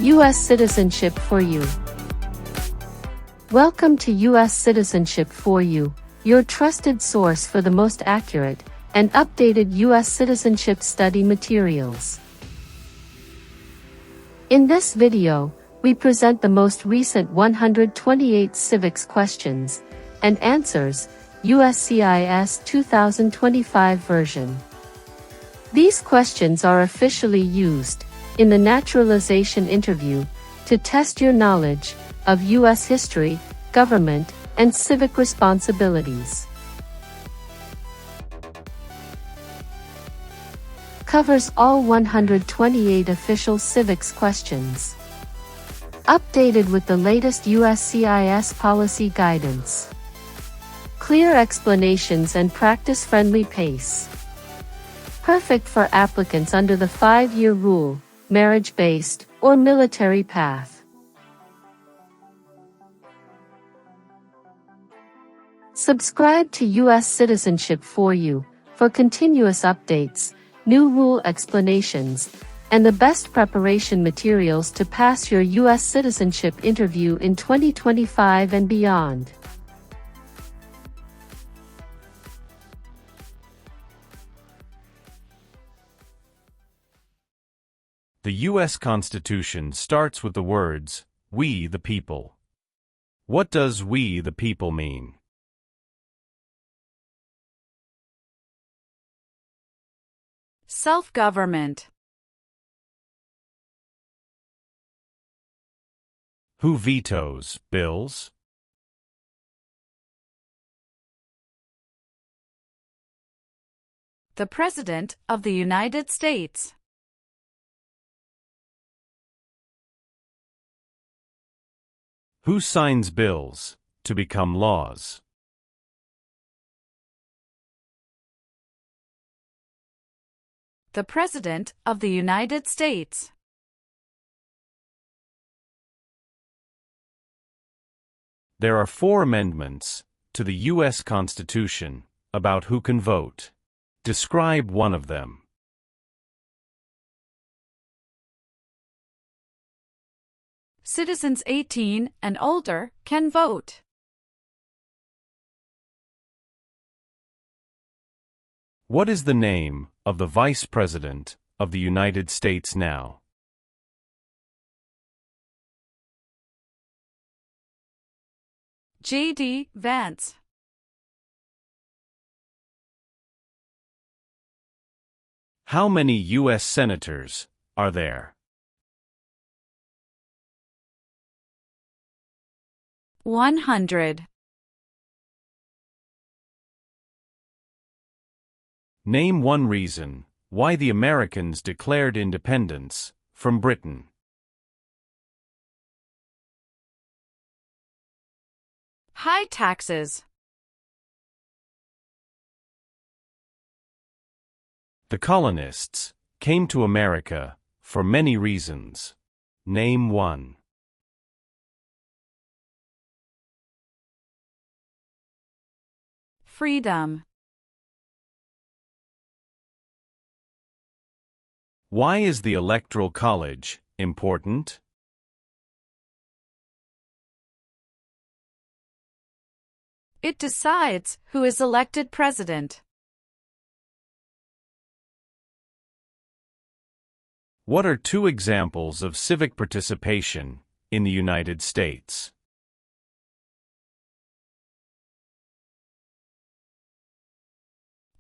U.S. Citizenship for You. Welcome to U.S. Citizenship for You, your trusted source for the most accurate and updated U.S. citizenship study materials. In this video, we present the most recent 128 civics questions and answers, USCIS 2025 version. These questions are officially used in the naturalization interview to test your knowledge of U.S. history, government, and civic responsibilities. Covers all 128 official civics questions. Updated with the latest USCIS policy guidance. Clear explanations and practice-friendly pace. Perfect for applicants under the 5-year rule, marriage-based, or military path. Subscribe to U.S. Citizenship for You for continuous updates, new rule explanations, and the best preparation materials to pass your U.S. citizenship interview in 2025 and beyond. The U.S. Constitution starts with the words, "We the people." What does "we the people" mean? Self-government. Who vetoes bills? The President of the United States. Who signs bills to become laws? The President of the United States. There are 4 amendments to the U.S. Constitution about who can vote. Describe one of them. Citizens 18 and older can vote. What is the name of the Vice President of the United States now? J.D. Vance. How many U.S. senators are there? 100. Name one reason why the Americans declared independence from Britain. High taxes. The colonists came to America for many reasons. Name one. Freedom. Why is the Electoral College important? It decides who is elected president. What are 2 examples of civic participation in the United States?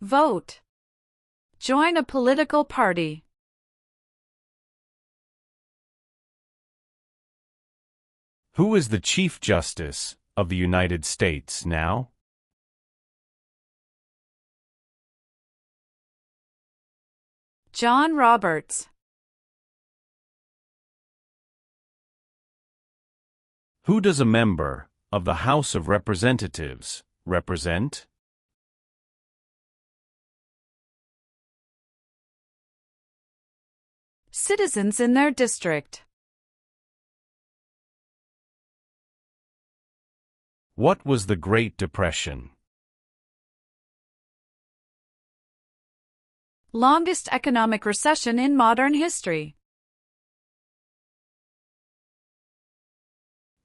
Vote. Join a political party. Who is the Chief Justice of the United States now? John Roberts. Who does a member of the House of Representatives represent? Citizens in their district. What was the Great Depression? Longest economic recession in modern history.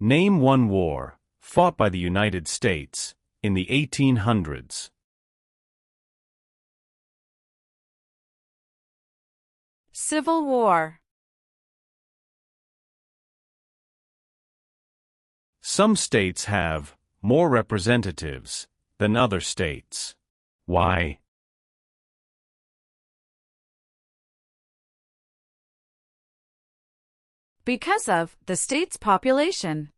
Name one war fought by the United States in the 1800s. Civil War. Some states have more representatives than other states. Why? Because of the state's population.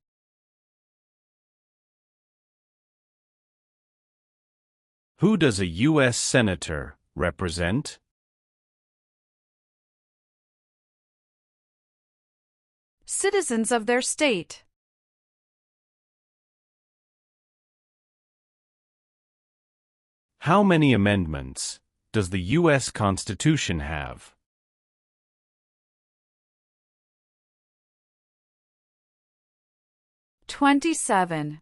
Who does a U.S. Senator represent? Citizens of their state. How many amendments does the U.S. Constitution have? "27."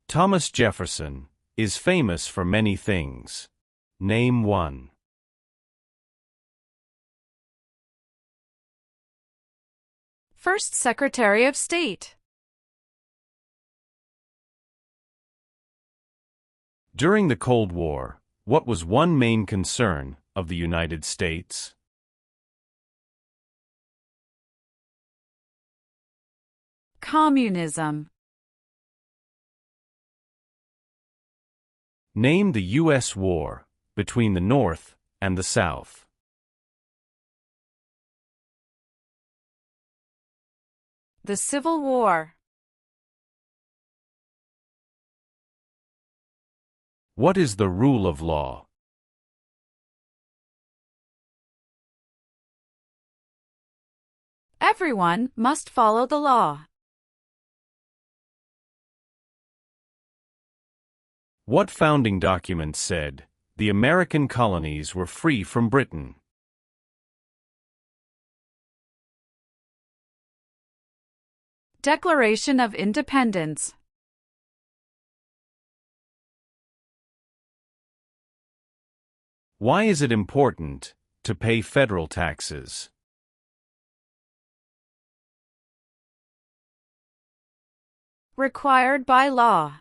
Thomas Jefferson is famous for many things. Name one. First Secretary of State. During the Cold War, what was one main concern of the United States? Communism. Name the U.S. war between the North and the South. The Civil War. What is the rule of law? Everyone must follow the law. What founding document said the American colonies were free from Britain? Declaration of Independence. Why is it important to pay federal taxes? Required by law.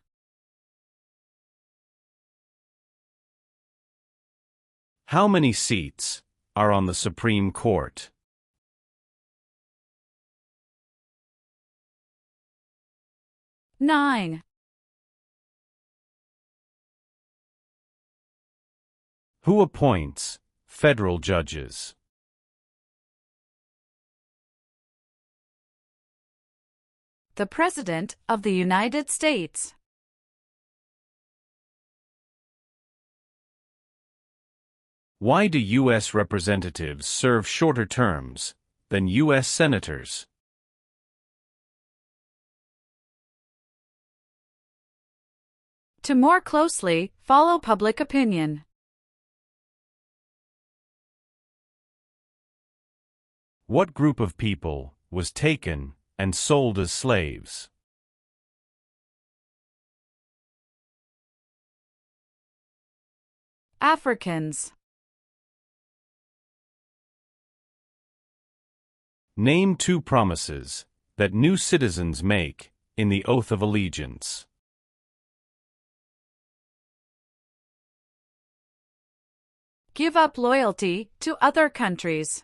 How many seats are on the Supreme Court? Nine. Who appoints federal judges? The President of the United States. Why do U.S. representatives serve shorter terms than U.S. senators? To more closely follow public opinion. What group of people was taken and sold as slaves? Africans. Name two promises that new citizens make in the oath of allegiance. Give up loyalty to other countries.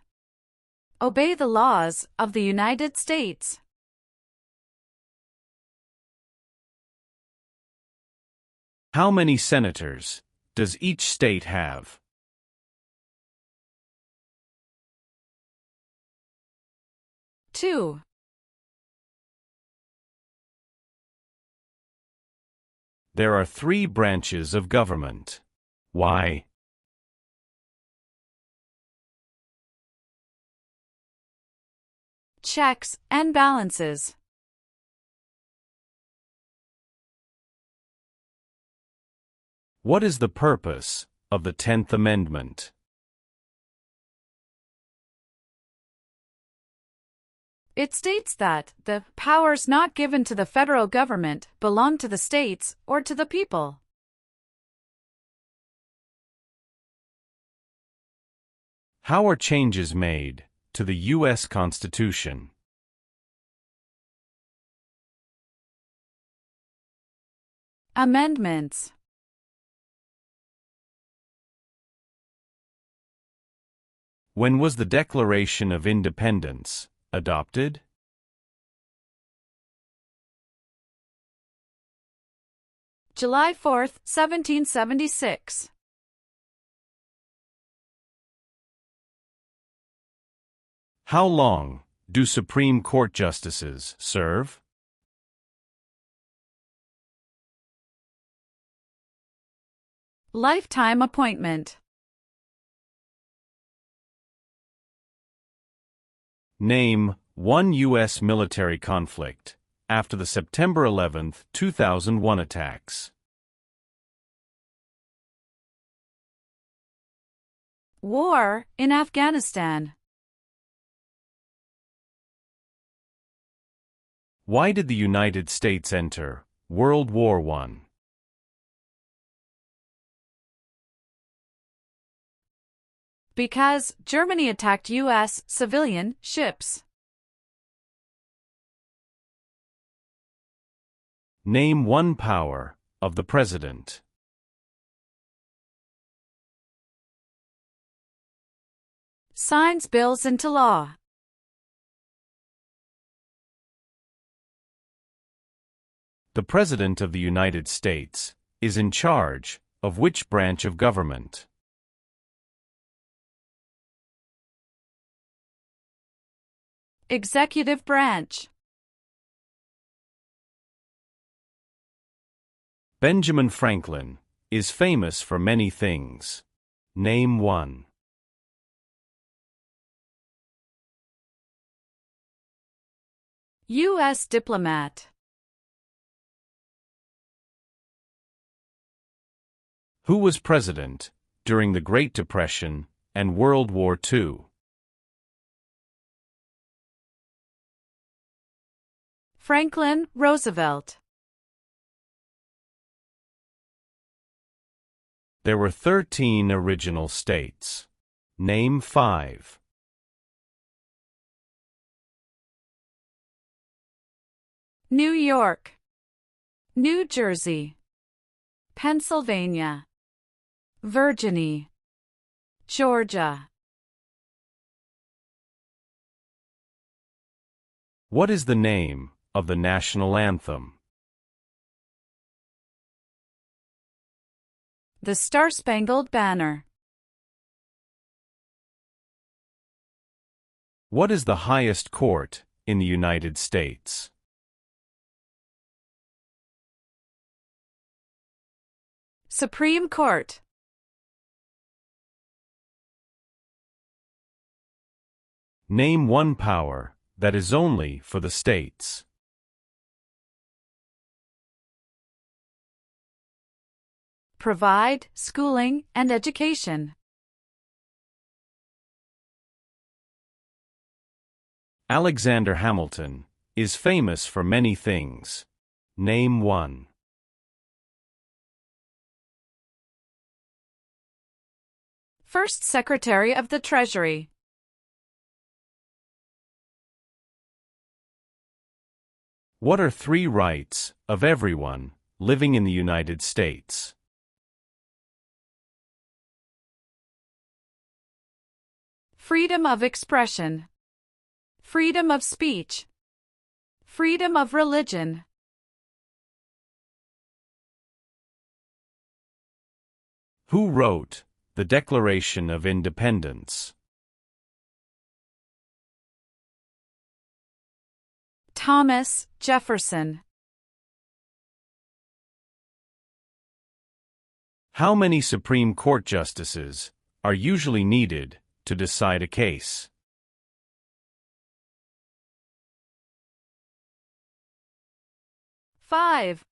Obey the laws of the United States. How many senators does each state have? Two. There are three branches of government. Why? Checks and balances. What is the purpose of the 10th Amendment? It states that the powers not given to the federal government belong to the states or to the people. How are changes made to the U.S. Constitution. Amendments. When was the Declaration of Independence adopted? July 4, 1776. How long do Supreme Court justices serve? Lifetime appointment. Name one U.S. military conflict after the September 11, 2001 attacks. War in Afghanistan. Why did the United States enter World War I? Because Germany attacked U.S. civilian ships. Name one power of the President. Signs bills into law. The President of the United States is in charge of which branch of government? Executive branch. Benjamin Franklin is famous for many things. Name one. U.S. diplomat. Who was president during the Great Depression and World War II? Franklin Roosevelt. There were 13 original states. Name 5. New York, New Jersey, Pennsylvania, Virginia, Georgia. What is the name of the national anthem? The Star-Spangled Banner. What is the highest court in the United States? Supreme Court. Name one power that is only for the states. Provide schooling and education. Alexander Hamilton is famous for many things. Name one. First Secretary of the Treasury. What are 3 rights of everyone living in the United States? Freedom of expression. Freedom of speech. Freedom of religion. Who wrote the Declaration of Independence? Thomas Jefferson. How many Supreme Court justices are usually needed to decide a case? 5.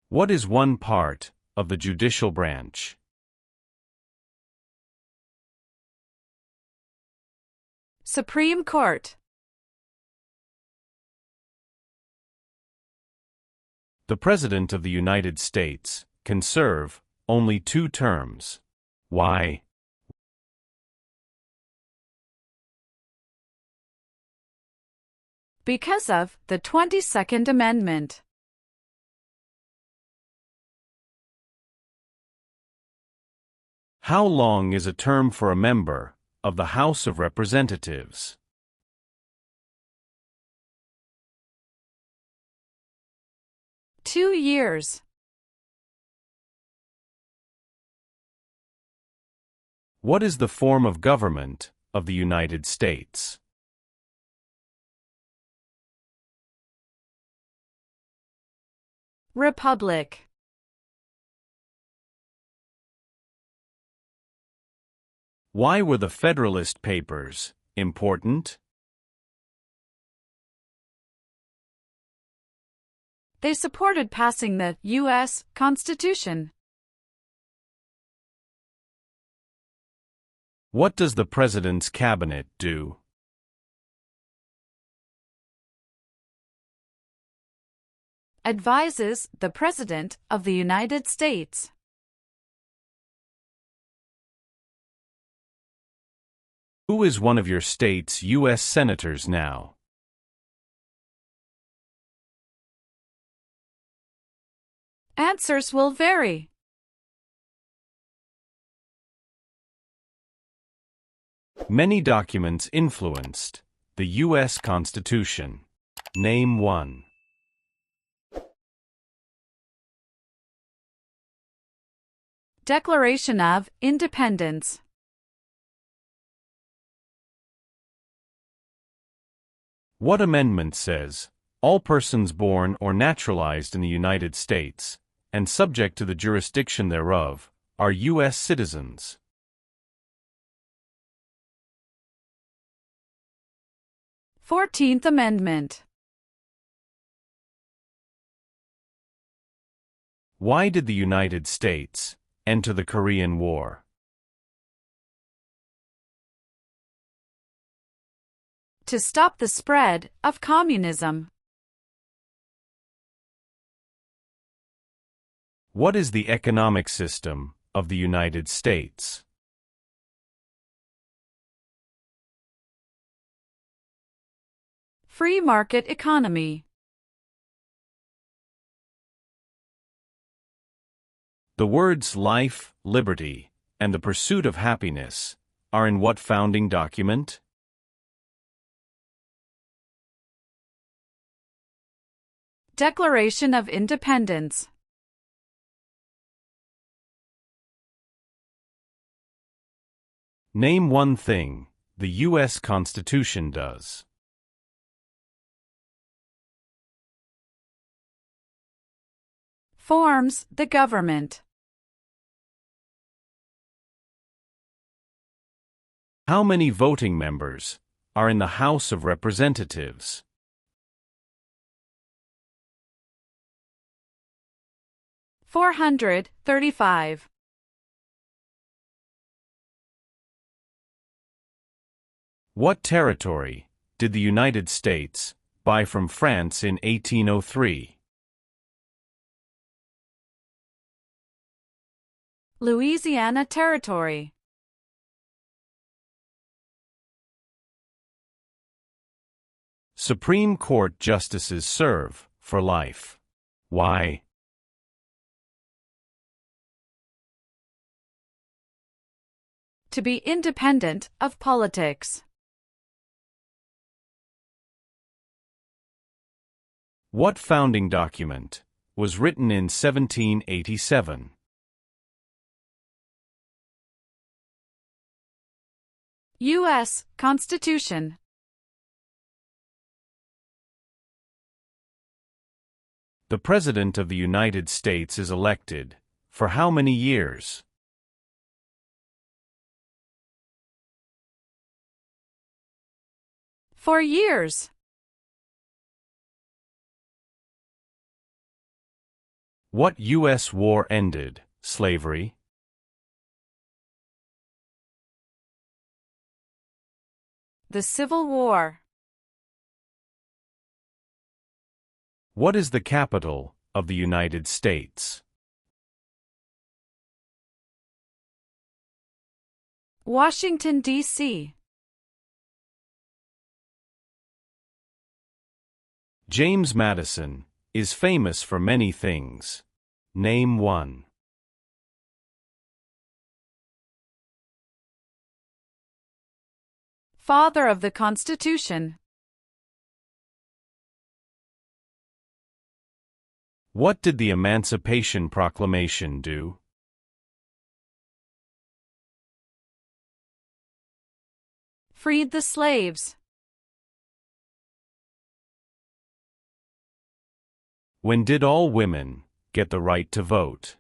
What is one part of the judicial branch? Supreme Court. The President of the United States can serve only 2 terms. Why? Because of the 22nd Amendment. How long is a term for a member of the House of Representatives? 2 years. What is the form of government of the United States? Republic. Why were the Federalist Papers important? They supported passing the U.S. Constitution. What does the President's Cabinet do? Advises the President of the United States. Who is one of your state's U.S. Senators now? Answers will vary. Many documents influenced the U.S. Constitution. Name one. Declaration of Independence. What amendment says, all persons born or naturalized in the United States, and subject to the jurisdiction thereof, are U.S. citizens? Fourteenth Amendment. Why did the United States enter the Korean War? To stop the spread of communism. What is the economic system of the United States? Free market economy. The words life, liberty, and the pursuit of happiness are in what founding document? Declaration of Independence. Name one thing the U.S. Constitution does. Forms the government. How many voting members are in the House of Representatives? 435. What territory did the United States buy from France in 1803? Louisiana Territory. Supreme Court justices serve for life. Why? To be independent of politics. What founding document was written in 1787? U.S. Constitution. The President of the United States is elected for how many years? 4 years. What U.S. war ended slavery? The Civil War. What is the capital of the United States? Washington, D.C. James Madison is famous for many things. Name one. Father of the Constitution. What did the Emancipation Proclamation do? Freed the slaves. When did all women get the right to vote?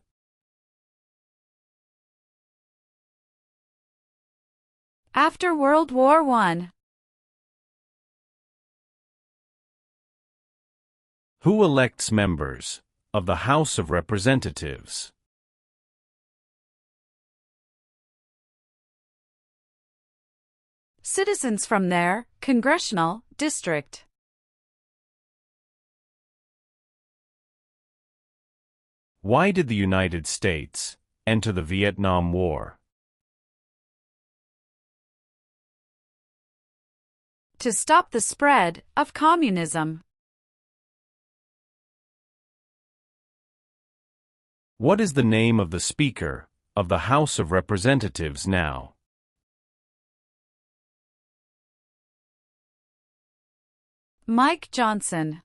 After World War I. Who elects members of the House of Representatives? Citizens from their congressional district. Why did the United States enter the Vietnam War? To stop the spread of communism. What is the name of the Speaker of the House of Representatives now? Mike Johnson.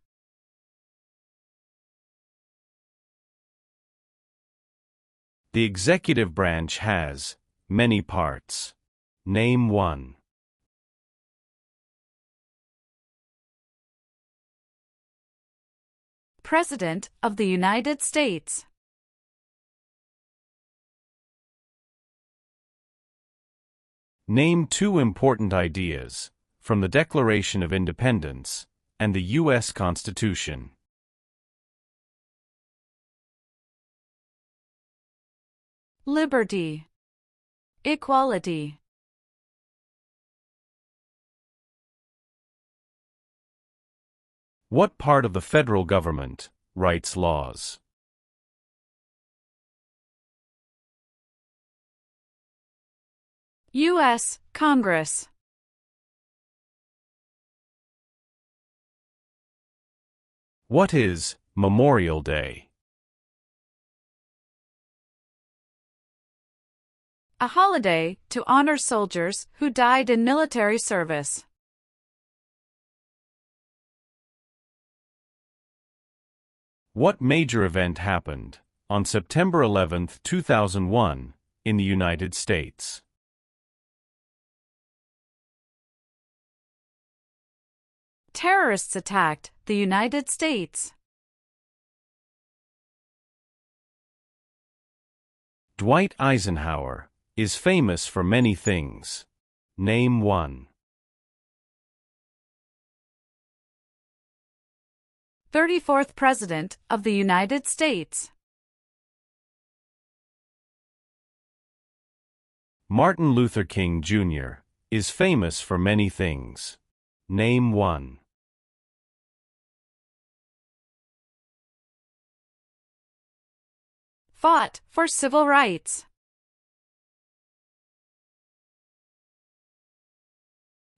The executive branch has many parts. Name one. President of the United States. Name two important ideas from the Declaration of Independence and the U.S. Constitution. Liberty. Equality. What part of the federal government writes laws? U.S. Congress. What is Memorial Day? A holiday to honor soldiers who died in military service. What major event happened on September 11, 2001, in the United States? Terrorists attacked the United States. Dwight Eisenhower is famous for many things. Name one. 34th President of the United States. Martin Luther King Jr. is famous for many things. Name one. Fought for civil rights.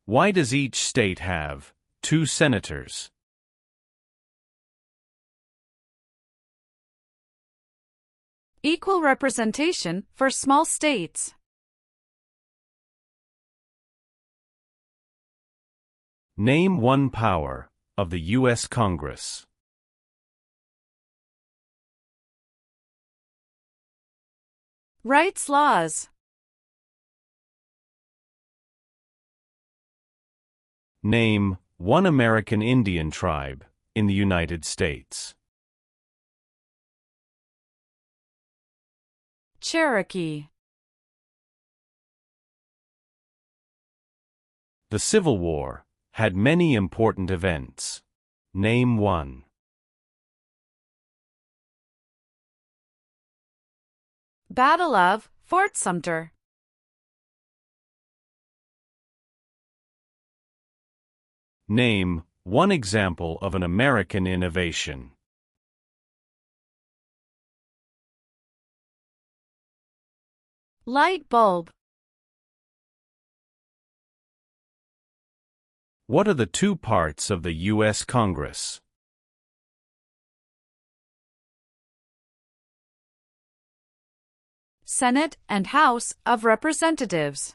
Why does each state have 2 senators? Equal representation for small states. Name one power of the U.S. Congress. Rights laws. Name one American Indian tribe in the United States. Cherokee. The Civil War had many important events. Name one. Battle of Fort Sumter. Name one example of an American innovation. Light bulb. What are the two parts of the U.S. Congress? Senate and House of Representatives.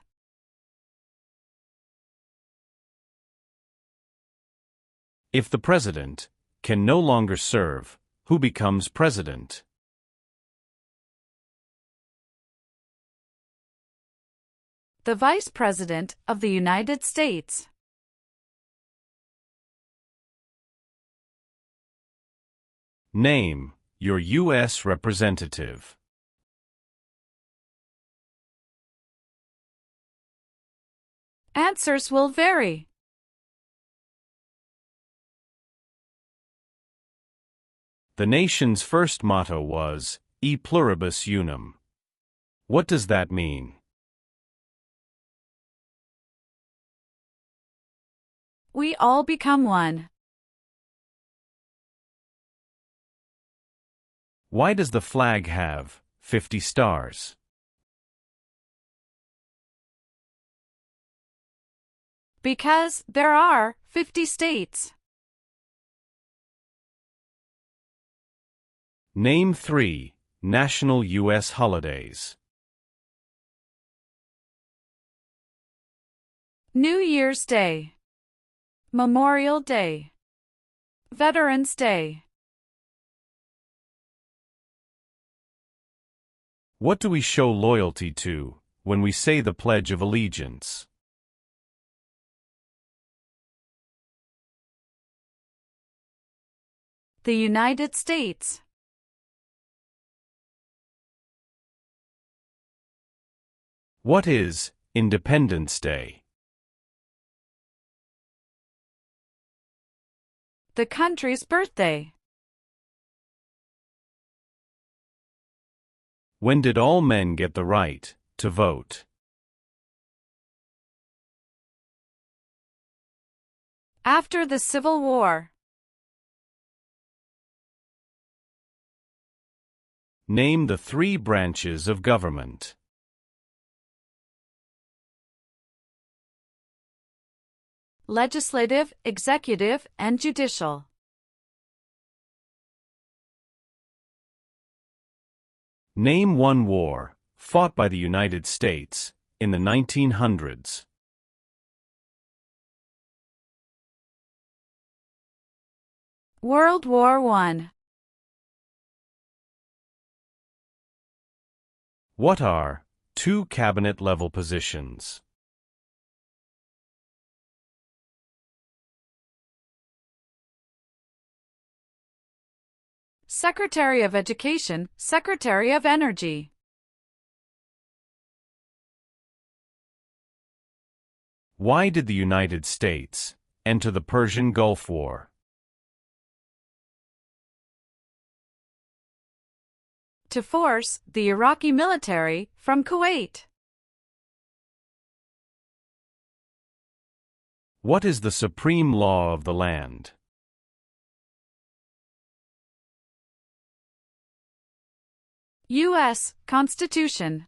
If the president can no longer serve, who becomes president? The Vice President of the United States. Name your U.S. representative. Answers will vary. The nation's first motto was, E pluribus unum. What does that mean? We all become one. Why does the flag have 50 stars? Because there are 50 states. Name 3 national U.S. holidays. New Year's Day, Memorial Day, Veterans Day. What do we show loyalty to when we say the Pledge of Allegiance? The United States. What is Independence Day? The country's birthday. When did all men get the right to vote? After the Civil War. Name the 3 branches of government. Legislative, executive, and judicial. Name 1 war fought by the United States in the 1900s. World War I. What are 2 cabinet-level positions? Secretary of Education, Secretary of Energy. Why did the United States enter the Persian Gulf War? To force the Iraqi military from Kuwait. What is the supreme law of the land? U.S. Constitution.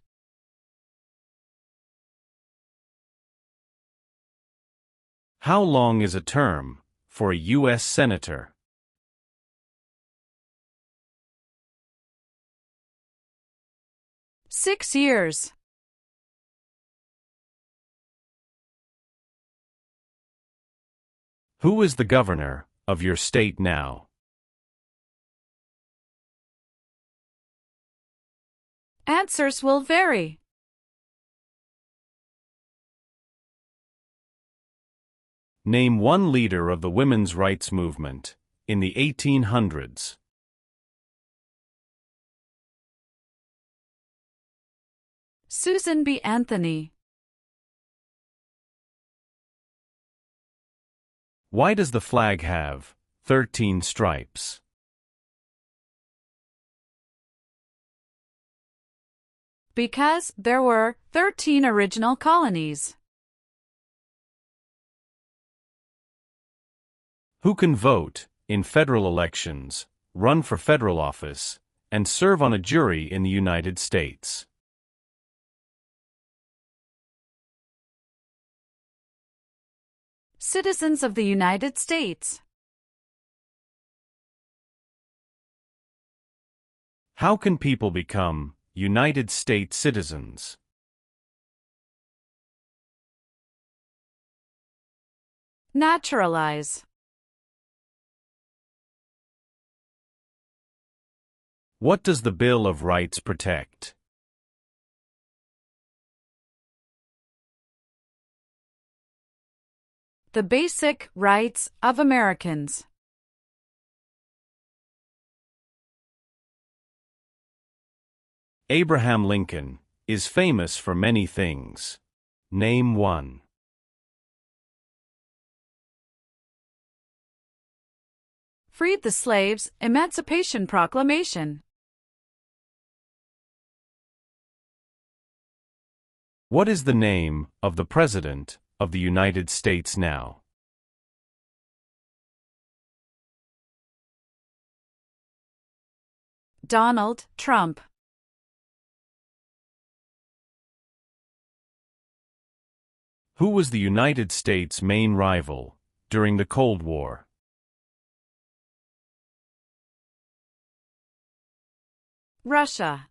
How long is a term for a U.S. Senator? Six years. Who is the governor of your state now? Answers will vary. Name 1 leader of the women's rights movement in the 1800s. Susan B. Anthony. Why does the flag have 13 stripes? Because there were 13 original colonies. Who can vote in federal elections, run for federal office, and serve on a jury in the United States? Citizens of the United States. How can people become United States citizens? Naturalize. What does the Bill of Rights protect? The basic rights of Americans. Abraham Lincoln is famous for many things. Name one. Freed the slaves, Emancipation Proclamation. What is the name of the President of the United States now? Donald Trump. Who was the United States' main rival during the Cold War? Russia.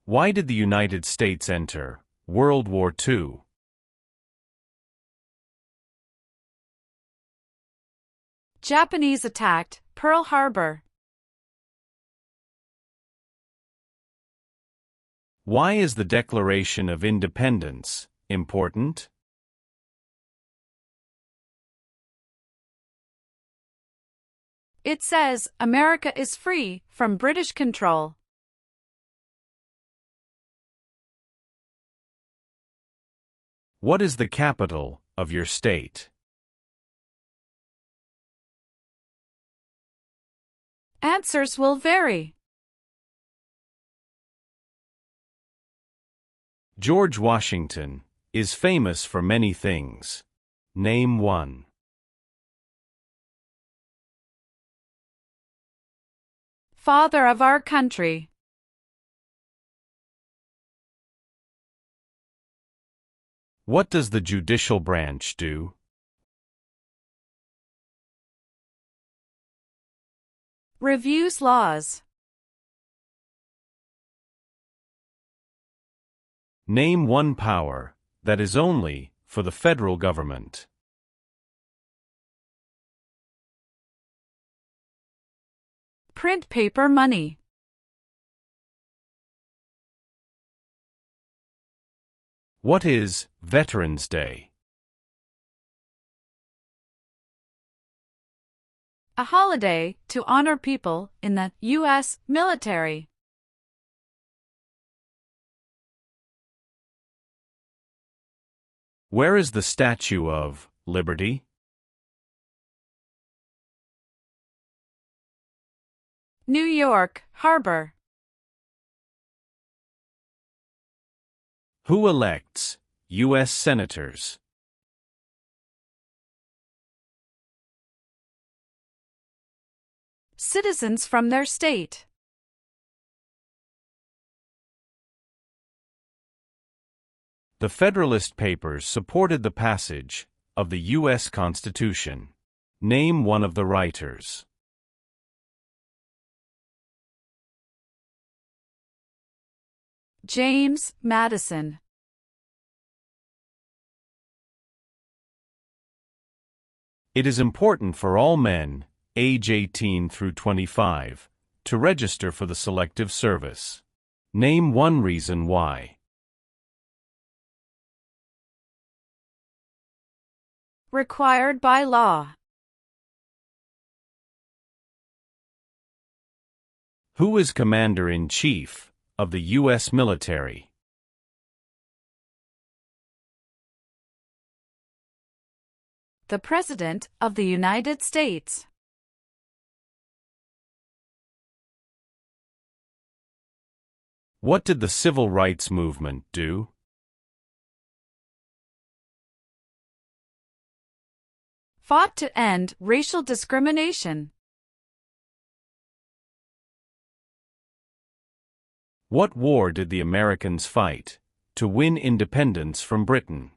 Why did the United States enter World War II? Japanese attacked Pearl Harbor. Why is the Declaration of Independence important? It says America is free from British control. What is the capital of your state? Answers will vary. George Washington is famous for many things. Name one. Father of our country. What does the judicial branch do? Reviews laws. Name one power that is only for the federal government. Print paper money. What is Veterans Day? A holiday to honor people in the U.S. military. Where is the Statue of Liberty? New York Harbor. Who elects U.S. senators? Citizens from their state. The Federalist Papers supported the passage of the U.S. Constitution. Name one of the writers. James Madison. It is important for all men, age 18 through 25, to register for the Selective Service. Name one reason why. Required by law. Who is Commander-in-Chief of the U.S. military? The President of the United States. What did the Civil Rights Movement do? Fought to end racial discrimination. What war did the Americans fight To win independence from Britain.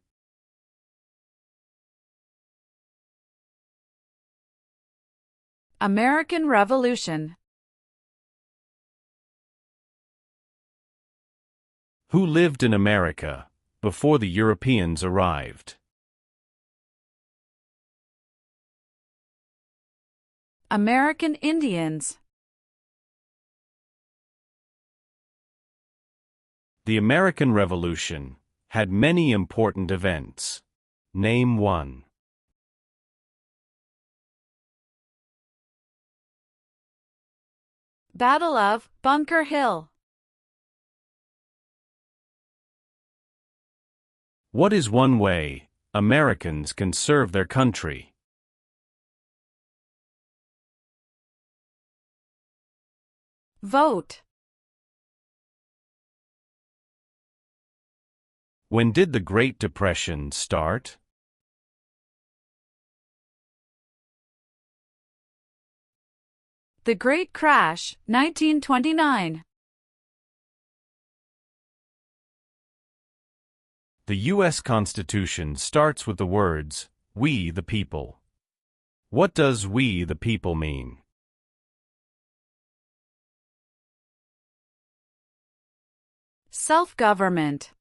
American Revolution. Who lived in America before the Europeans arrived? American Indians. The American Revolution had many important events. Name one. Battle of Bunker Hill. What is one way Americans can serve their country? Vote. When did the Great Depression start? The Great Crash, 1929. The U.S. Constitution starts with the words, "We the people." What does "we the people" mean? Self-government.